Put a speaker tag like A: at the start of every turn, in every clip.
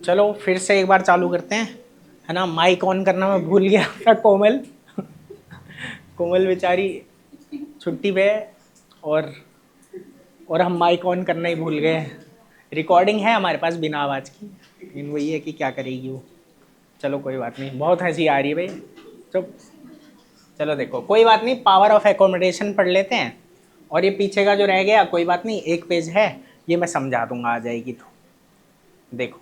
A: चलो फिर से एक बार चालू करते हैं, है ना। माइक ऑन करना मैं भूल गया था। कोमल कोमल बेचारी छुट्टी पे है और हम माइक ऑन करना ही भूल गए। रिकॉर्डिंग है हमारे पास बिना आवाज़ की, लेकिन वही है कि क्या करेगी वो। चलो कोई बात नहीं, बहुत हंसी आ रही है भाई। चुप। चलो देखो कोई बात नहीं, पावर ऑफ एकोमोडेशन पढ़ लेते हैं। और ये पीछे का जो रह गया कोई बात नहीं, एक पेज है, ये मैं समझा दूंगा, आ जाएगी तो। देखो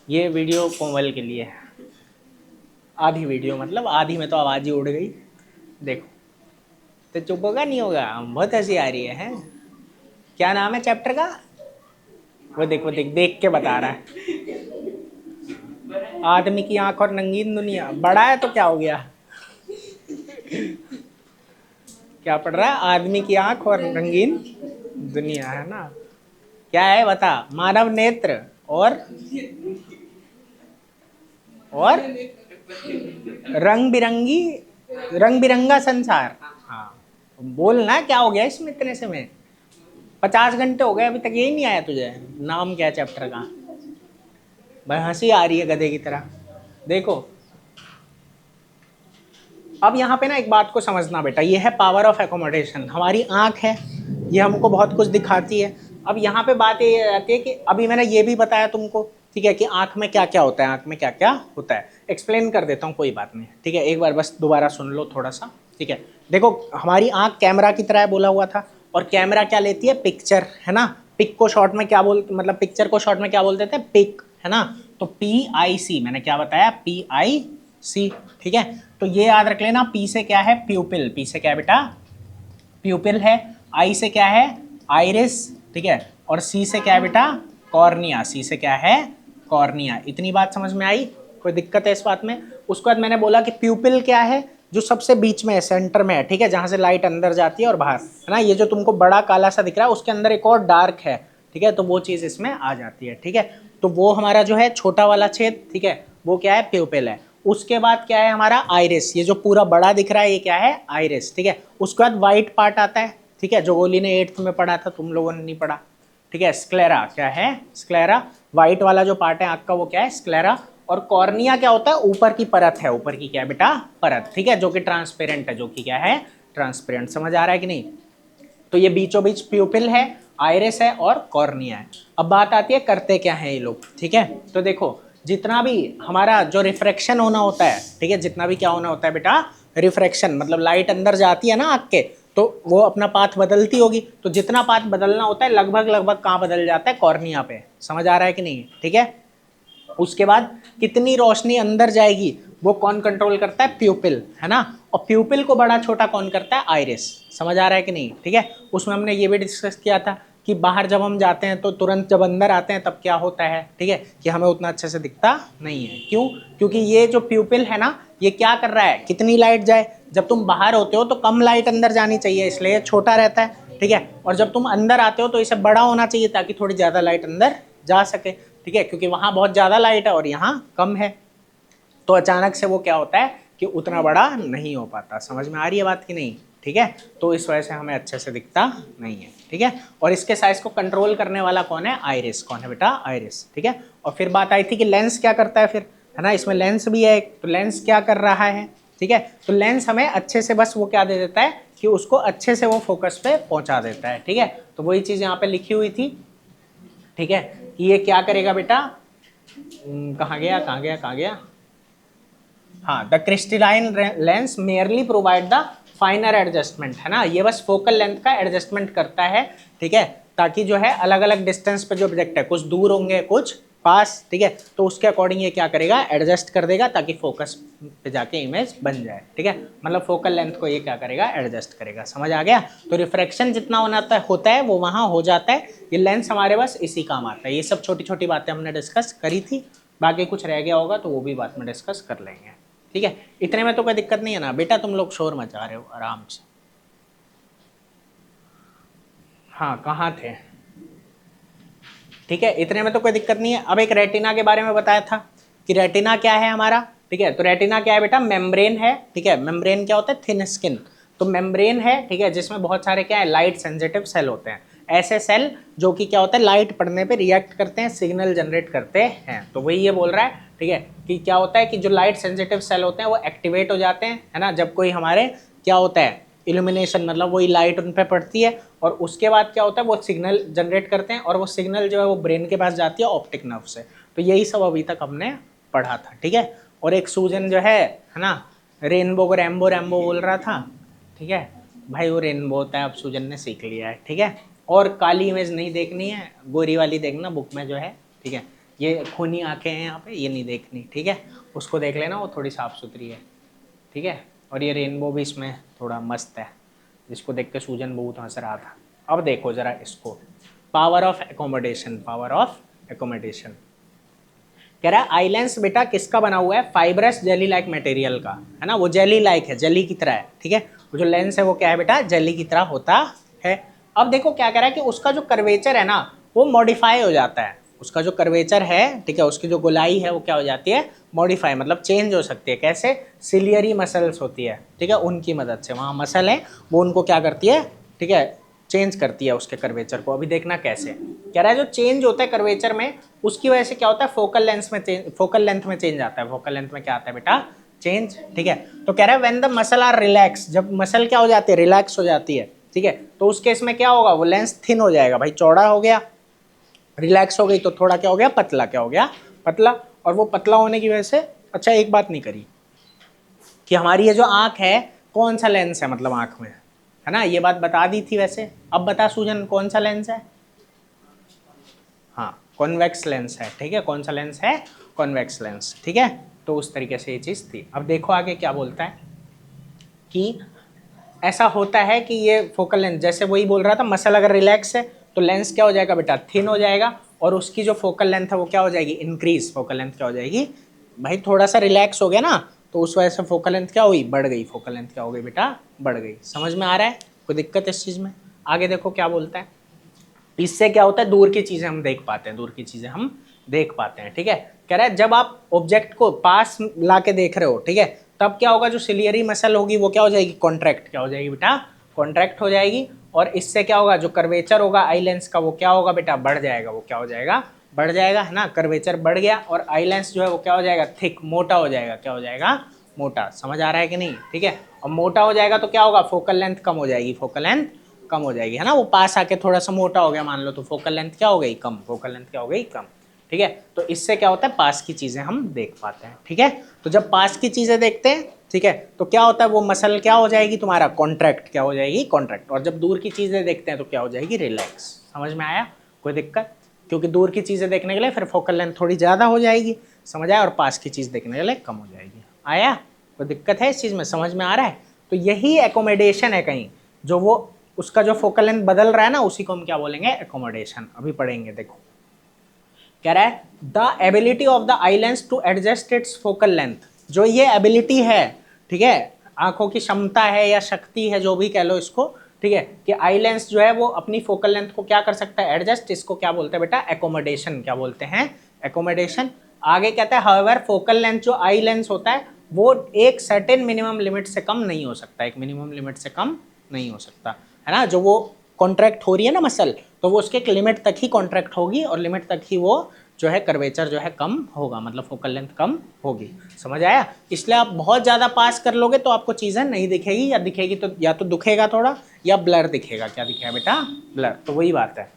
A: ये वीडियो कोमल के लिए है, आधी वीडियो, मतलब आधी में तो आवाज़ ही उड़ गई। देखो तो चुप होगा नहीं होगा, बहुत हंसी आ रही है। क्या नाम है चैप्टर का? वो देखो, देख देख के बता रहा है। आदमी की आंख और रंगीन दुनिया। बड़ा है तो क्या हो गया? क्या पढ़ रहा है? आदमी की आंख और रंगीन दुनिया, है ना। क्या है बता? मानव नेत्र और रंग बिरंगा संसार। हाँ बोलना, क्या हो गया इसमें इतने से में? 50 घंटे हो गए अभी तक यही नहीं आया तुझे? नाम क्या है चैप्टर का? भाई हंसी आ रही है गधे की तरह। देखो अब यहाँ पे ना एक बात को समझना बेटा, ये है पावर ऑफ एकोमोडेशन। हमारी आंख है, ये हमको बहुत कुछ दिखाती है। अब यहाँ पे बात ये आती है कि अभी मैंने ये भी बताया तुमको, ठीक है, कि आंख में क्या क्या होता है, आंख में क्या क्या होता है। एक्सप्लेन कर देता हूँ, कोई बात नहीं, ठीक है। एक बार बस दोबारा सुन लो थोड़ा सा, ठीक है। देखो हमारी आंख कैमरा की तरह बोला हुआ था, और कैमरा क्या लेती है? पिक्चर, है ना। पिक को शॉर्ट में क्या बोल, मतलब पिक्चर को शॉर्ट में क्या बोलते थे? पिक, है ना। तो PIC, मैंने क्या बताया? PIC, ठीक है। तो ये याद रख लेना, पी से क्या है? प्यूपिल। पी से क्या है बेटा? प्यूपिल है। आई से क्या है? आइरिस, ठीक है। और सी से क्या है बेटा? कॉर्निया। सी से क्या है? कॉर्निया। इतनी बात समझ में आई? कोई दिक्कत है इस बात में? उसके बाद मैंने बोला कि प्यूपिल क्या है? जो सबसे बीच में है, सेंटर में है, ठीक है, जहां से लाइट अंदर जाती है और बाहर, है ना। ये जो तुमको बड़ा काला सा दिख रहा है, उसके अंदर एक और डार्क है, ठीक है, तो वो चीज इसमें आ जाती है, ठीक है। तो वो हमारा जो है छोटा वाला छेद, ठीक है, वो क्या है? प्यूपिल है। उसके बाद क्या है हमारा? आइरिस। ये जो पूरा बड़ा दिख रहा है ये क्या है? आइरिस, ठीक है। उसके बाद व्हाइट पार्ट आता है, ठीक है, जो गोली ने 8th में पढ़ा था, तुम लोगों ने नहीं पढ़ा, ठीक है। स्क्लेरा। क्या है? स्क्लेरा। व्हाइट वाला जो पार्ट है आँख का वो क्या है? स्क्लेरा। और कॉर्निया क्या होता है? ऊपर की परत है, ऊपर की क्या है बेटा? परत, ठीक है, जो कि ट्रांसपेरेंट है, जो कि क्या है? ट्रांसपेरेंट। समझ आ रहा है कि नहीं? तो ये बीचों बीच प्यूपिल है, आइरिस है और कॉर्निया है। अब बात आती है करते क्या है ये लोग, ठीक है। तो देखो जितना भी हमारा जो रिफ्रैक्शन होना होता है, ठीक है, जितना भी क्या होना होता है बेटा? रिफ्रैक्शन, मतलब लाइट अंदर जाती है ना आँख के, तो वो अपना पाथ बदलती होगी। तो जितना पाथ बदलना होता है लगभग लगभग कहाँ बदल जाता है? कॉर्निया पे। समझ आ रहा है कि नहीं? ठीक है। उसके बाद कितनी रोशनी अंदर जाएगी वो कौन कंट्रोल करता है? प्यूपिल, है ना। और प्यूपिल को बड़ा छोटा कौन करता है? आइरिस। समझ आ रहा है कि नहीं? ठीक है। उसमें हमने ये भी डिस्कस किया था कि बाहर जब हम जाते हैं तो तुरंत जब अंदर आते हैं तब क्या होता है, ठीक है, कि हमें उतना अच्छे से दिखता नहीं है। क्यों? क्योंकि ये जो प्यूपिल है ना, ये क्या कर रहा है? कितनी लाइट जाए? जब तुम बाहर होते हो तो कम लाइट अंदर जानी चाहिए, इसलिए छोटा रहता है, ठीक है। और जब तुम अंदर आते हो तो इसे बड़ा होना चाहिए ताकि थोड़ी ज़्यादा लाइट अंदर जा सके, ठीक है, क्योंकि वहाँ बहुत ज़्यादा लाइट है और यहाँ कम है। तो अचानक से वो क्या होता है कि उतना बड़ा नहीं हो पाता। समझ में आ रही है बात कि नहीं? ठीक है। तो इस वजह से हमें अच्छे से दिखता नहीं है, ठीक है। और इसके साइज को कंट्रोल करने वाला कौन है? आइरिस। कौन है बेटा? आइरिस, ठीक है। और फिर बात आई थी कि लेंस क्या करता है फिर, है ना। इसमें लेंस भी है एक, तो लेंस क्या कर रहा है, ठीक है। तो लेंस हमें अच्छे से बस वो क्या दे देता है कि उसको अच्छे से वो फोकस पे पहुंचा देता है, ठीक है। तो वही चीज़ यहाँ पे लिखी हुई थी, ठीक है, कि ये क्या करेगा बेटा? कहाँ गया कहाँ गया कहाँ गया? हाँ, the crystalline lens merely provide the फाइनर adjustment, है ना। ये बस फोकल लेंथ का एडजस्टमेंट करता है, ठीक है, ताकि जो है अलग अलग डिस्टेंस पे जो ऑब्जेक्ट है, कुछ दूर होंगे कुछ पास, ठीक है, तो उसके अकॉर्डिंग ये क्या करेगा? एडजस्ट कर देगा ताकि फोकस पे जाके इमेज बन जाए, ठीक है। मतलब फोकल लेंथ को ये क्या करेगा? एडजस्ट करेगा। समझ आ गया? तो रिफ्रैक्शन जितना होता है वो वहाँ हो जाता है। ये लेंस हमारे बस इसी काम आता है। ये सब छोटी छोटी बातें हमने डिस्कस करी थी, बाकी कुछ रह गया होगा तो वो भी बात में डिस्कस कर लेंगे, ठीक है। इतने में तो कोई दिक्कत नहीं है ना बेटा? तुम लोग शोर मचा रहे हो आराम से। हाँ कहाँ थे? ठीक है, इतने में तो कोई दिक्कत नहीं है। अब एक रेटिना के बारे में बताया था कि रेटिना क्या है हमारा, ठीक है। तो रेटिना क्या है बेटा? मेम्ब्रेन है, ठीक है। मेम्ब्रेन क्या होता है? Thin skin. तो मेम्ब्रेन है, ठीक है, जिसमें बहुत सारे क्या है? लाइट सेंसिटिव सेल होते हैं। ऐसे सेल जो कि क्या होता है लाइट पड़ने पे रिएक्ट करते हैं, सिग्नल जनरेट करते हैं। तो वही ये बोल रहा है, ठीक है, कि क्या होता है कि जो लाइट सेंसिटिव सेल होते हैं वो एक्टिवेट हो जाते हैं, है ना, जब कोई हमारे क्या होता है इल्यूमिनेशन, मतलब वही लाइट उन पर पड़ती है, और उसके बाद क्या होता है वो सिग्नल जनरेट करते हैं, और वो सिग्नल जो है वो ब्रेन के पास जाती है ऑप्टिक नर्व से। तो यही सब अभी तक हमने पढ़ा था, ठीक है। और एक सूजन जो है ना, रेनबो को रैम्बो रैम्बो बोल रहा था, ठीक है भाई, वो रेनबो होता है, अब सूजन ने सीख लिया है, ठीक है। और काली इमेज नहीं देखनी है, गोरी वाली देखना बुक में जो है, ठीक है। ये खूनी आंखें हैं यहाँ पे, ये नहीं देखनी, ठीक है, उसको देख लेना, वो थोड़ी साफ सुथरी है, ठीक है। और ये रेनबो भी इसमें थोड़ा मस्त है, जिसको देख के सूजन बहुत हंस रहा था। अब देखो जरा इसको, power of accommodation, power of accommodation कह रहा है आई लेंस बेटा किसका बना हुआ है, फाइब्रस जेली लाइक मटेरियल का, है ना, वो जेली लाइक है, जेली की तरह है, ठीक है। वो जो लेंस है वो क्या है बेटा, जेली की तरह होता है। अब देखो क्या कह रहा है कि उसका जो कर्वेचर है ना वो मॉडिफाई हो जाता है, उसका जो कर्वेचर है, ठीक है, उसकी जो गोलाई है वो क्या हो जाती है, मॉडिफाई, मतलब चेंज हो सकती है। कैसे, सिलियरी मसल्स होती है, ठीक है, उनकी मदद से, वहाँ मसल है वो उनको क्या करती है, ठीक है, चेंज करती है उसके कर्वेचर को। अभी देखना कैसे, कह रहा है जो चेंज होता है कर्वेचर में उसकी वजह से क्या होता है, फोकल लेंथ में चेंज, फोकल लेंथ में चेंज आता है। फोकल लेंथ में क्या आता है बेटा, चेंज, ठीक है। तो कह रहा है when the muscle are relax, जब मसल क्या हो जाती है, रिलैक्स हो जाती है, ठीक है, तो उस केस में क्या होगा, वो लेंस थिन हो जाएगा भाई, चौड़ा हो गया, रिलैक्स हो गई तो थोड़ा क्या हो गया, पतला, क्या हो गया, पतला। और वो पतला होने की वजह से, अच्छा एक बात नहीं करी कि हमारी ये जो आंख है कौन सा लेंस है, मतलब आंख में, है ना, ये बात बता दी थी वैसे। अब बता सूजन कौन सा लेंस है, हाँ कॉन्वेक्स लेंस है, ठीक है, कौन सा लेंस है, कॉन्वेक्स लेंस, ठीक है। तो उस तरीके से ये चीज़ थी। अब देखो आगे क्या बोलता है कि ऐसा होता है कि ये फोकल लेंथ, जैसे वही बोल रहा था, मसल अगर रिलैक्स है तो लेंस क्या हो जाएगा बेटा, थिन हो जाएगा, और उसकी जो फोकल लेंथ है वो क्या हो जाएगी, इंक्रीज, फोकल लेंथ क्या हो जाएगी भाई, थोड़ा सा रिलैक्स हो गया ना तो उस वजह से फोकल लेंथ क्या हुई, बढ़ गई, फोकल लेंथ क्या हो गई बेटा, बढ़ गई। समझ में आ रहा है, कोई दिक्कत इस चीज़ में। आगे देखो क्या बोलता है, इससे क्या होता है, दूर की चीज़ें हम देख पाते हैं, दूर की चीज़ें हम देख पाते हैं, ठीक है। कह रहा है जब आप ऑब्जेक्ट को पास ला के देख रहे हो, ठीक है, तब क्या होगा, जो सिलियरी मसल होगी वो क्या हो जाएगी, कॉन्ट्रैक्ट, क्या हो जाएगी बेटा, कॉन्ट्रैक्ट हो जाएगी। और इससे क्या होगा, जो कर्वेचर होगा आई लेंस का वो क्या होगा बेटा, बढ़ जाएगा, वो क्या हो जाएगा, बढ़ जाएगा, है ना, कर्वेचर बढ़ गया, और आई लेंस जो है वो क्या हो जाएगा, थिक, मोटा हो जाएगा, क्या हो जाएगा, मोटा। समझ आ रहा है कि नहीं, ठीक है। और मोटा हो जाएगा तो क्या होगा, फोकल लेंथ कम हो जाएगी, फोकल लेंथ कम हो जाएगी, है ना, वो पास आके थोड़ा सा मोटा हो गया मान लो, तो फोकल लेंथ क्या हो गई, कम, फोकल लेंथ क्या हो गई, कम, ठीक है। तो इससे क्या होता है, पास की चीज़ें हम देख पाते हैं, ठीक है। तो जब पास की चीज़ें देखते हैं, ठीक है, तो क्या होता है, वो मसल क्या हो जाएगी तुम्हारा, कॉन्ट्रैक्ट, क्या हो जाएगी, कॉन्ट्रैक्ट। और जब दूर की चीज़ें देखते हैं तो क्या हो जाएगी, रिलैक्स। समझ में आया, कोई दिक्कत, क्योंकि दूर की चीज़ें देखने के लिए फिर फोकल लेंथ थोड़ी ज़्यादा हो जाएगी, समझ आया, और पास की चीज़ देखने के लिए कम हो जाएगी। आया, कोई दिक्कत है इस चीज़ में, समझ में आ रहा है। तो यही एकोमोडेशन है कहीं, जो वो उसका जो फोकल लेंथ बदल रहा है ना, उसी को हम क्या बोलेंगे, एकोमोडेशन। अभी पढ़ेंगे, देखो कह रहा है the ability of the eye lens to adjust its focal length, जो ये एबिलिटी है, ठीक है, आंखों की क्षमता है या शक्ति है, जो भी कह लो इसको, ठीक है, कि आई लेंस जो है वो अपनी फोकल लेंथ को क्या कर सकता है, एडजस्ट, इसको क्या बोलते हैं बेटा, एकोमोडेशन, क्या बोलते हैं, एकोमोडेशन। आगे कहता है हाउएवर फोकल लेंथ जो आई लेंस होता है वो एक सर्टेन मिनिमम लिमिट से कम नहीं हो सकता, एक मिनिमम लिमिट से कम नहीं हो सकता, है ना। जो वो कॉन्ट्रैक्ट हो रही है ना मसल, तो वो उसके एक लिमिट तक ही कॉन्ट्रैक्ट होगी, और लिमिट तक ही वो जो है कर्वेचर जो है कम होगा, मतलब फोकल लेंथ कम होगी। समझ आया। इसलिए आप बहुत ज़्यादा पास कर लोगे तो आपको चीज़ें नहीं दिखेगी, या दिखेगी तो या तो दुखेगा थोड़ा, या ब्लर दिखेगा। क्या दिखेगा बेटा, ब्लर। तो वही बात है,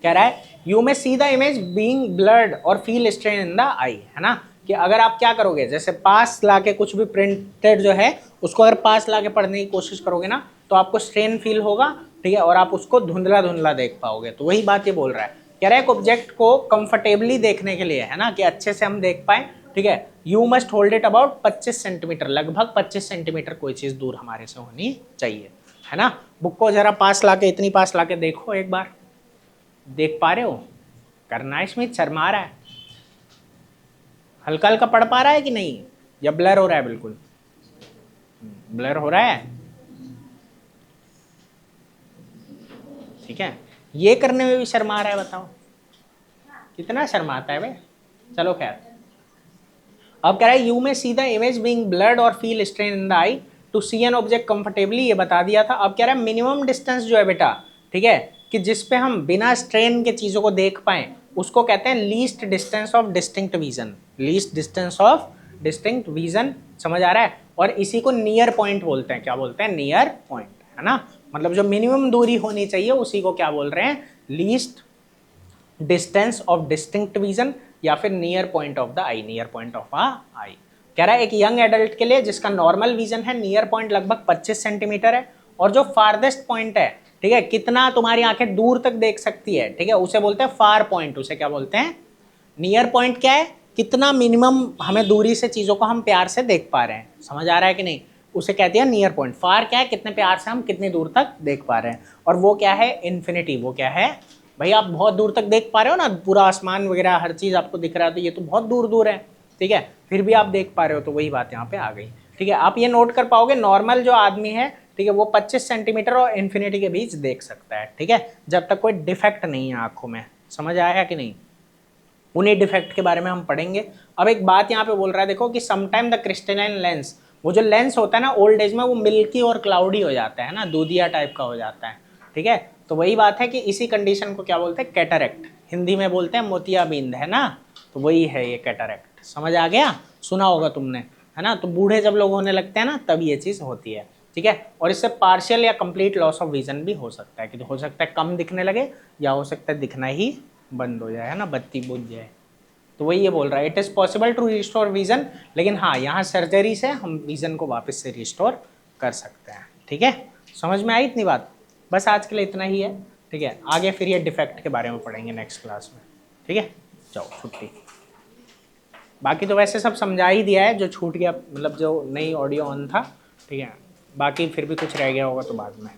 A: कह रहा है you may C the image being blurred और फील स्ट्रेन इन द आई, है ना, कि अगर आप क्या करोगे, जैसे पास लाके कुछ भी प्रिंटेड जो है उसको अगर पास लाके पढ़ने की कोशिश करोगे ना तो आपको स्ट्रेन फील होगा, ठीक है, और आप उसको धुंधला धुंधला देख पाओगे। तो वही बात ये बोल रहा है, कह रहा है एक ऑब्जेक्ट को कंफर्टेबली देखने के लिए, है ना, कि अच्छे से हम देख पाए, ठीक है, you must hold it about 25 centimetre, लगभग 25 सेंटीमीटर कोई चीज़ दूर हमारे से होनी चाहिए, है ना। बुक को जरा पास लाके, इतनी पास लाके देखो एक बार, देख पा रहे हो, करना है स्मिथ, शर्मा रहा है, हल्का हल्का पढ़ पा रहा है कि नहीं, या ब्लर हो रहा है, बिल्कुल ब्लर हो रहा है, ठीक है। ये करने में भी शर्मा रहा है, बताओ कितना शर्माता है भाई। चलो खैर, अब कह रहा है you may see the image being blurred और feel strain in the eye to see an object comfortably, ये बता दिया था। अब कह रहा है मिनिमम डिस्टेंस जो है बेटा, ठीक है, कि जिस पे हम बिना स्ट्रेन के चीज़ों को देख पाएँ उसको कहते हैं least distance of distinct vision. Least distance of distinct vision, समझ आ रहा है। और इसी को नियर पॉइंट बोलते हैं। क्या बोलते हैं? नियर पॉइंट, है ना। मतलब जो मिनिमम दूरी होनी चाहिए उसी को क्या बोल रहे हैं? Least distance of distinct vision या फिर near point of the eye, near point of uh eye. कह रहा है एक यंग एडल्ट के लिए जिसका नॉर्मल विजन है नियर पॉइंट लगभग 25 सेंटीमीटर है, और जो फारदेस्ट पॉइंट है, ठीक है, कितना तुम्हारी आंखें दूर तक देख सकती है, ठीक है, उसे बोलते हैं फार पॉइंट। उसे क्या बोलते हैं? नियर पॉइंट क्या है? कितना मिनिमम हमें दूरी से चीज़ों को हम प्यार से देख पा रहे हैं, समझ आ रहा है कि नहीं, उसे कहते हैं नियर पॉइंट। फार क्या है? कितने प्यार से हम कितनी दूर तक देख पा रहे हैं। और वो क्या है? इन्फिनिटी। वो क्या है भाई? आप बहुत दूर तक देख पा रहे हो ना, पूरा आसमान वगैरह हर चीज़ आपको दिख रहा है, तो ये तो बहुत दूर दूर है, ठीक है, फिर भी आप देख पा रहे हो, तो वही बात यहाँ पे आ गई, ठीक है। आप ये नोट कर पाओगे, नॉर्मल जो आदमी है, ठीक है, वो 25 सेंटीमीटर और इन्फिनिटी के बीच देख सकता है, ठीक है, जब तक कोई डिफेक्ट नहीं है आंखों में। समझ आया कि नहीं? उन्हीं डिफेक्ट के बारे में हम पढ़ेंगे। अब एक बात यहाँ पे बोल रहा है, देखो कि समटाइम द क्रिस्टलाइन लेंस, वो जो लेंस होता है ना ओल्ड एज में, वो मिल्की और क्लाउडी हो जाता है ना, दूधिया टाइप का हो जाता है, ठीक है। तो वही बात है कि इसी कंडीशन को क्या बोलते हैं? कैटरेक्ट। हिंदी में बोलते हैं मोतियाबिंद, है ना। तो वही है ये कैटरेक्ट। समझ आ गया? सुना होगा तुमने, है ना। तो बूढ़े जब लोग होने लगते हैं ना, तब ये चीज़ होती है, ठीक है। और इससे पार्शियल या कंप्लीट लॉस ऑफ विजन भी हो सकता है, कि हो सकता है कम दिखने लगे, या हो सकता है दिखना ही बंद हो जाए, है ना, बत्ती बुझ जाए। तो वही ये बोल रहा है, it is possible to restore vision, लेकिन हाँ, यहाँ सर्जरी से हम विजन को वापस से रिस्टोर कर सकते हैं, ठीक है। समझ में आई इतनी बात? बस आज के लिए इतना ही है, ठीक है। आगे फिर ये डिफेक्ट के बारे में पढ़ेंगे नेक्स्ट क्लास में, ठीक है। जाओ छुट्टी। बाकी तो वैसे सब समझा ही दिया है, जो छूट गया मतलब जो नई ऑडियो ऑन था, ठीक है। बाकी फिर भी कुछ रह गया होगा तो बाद में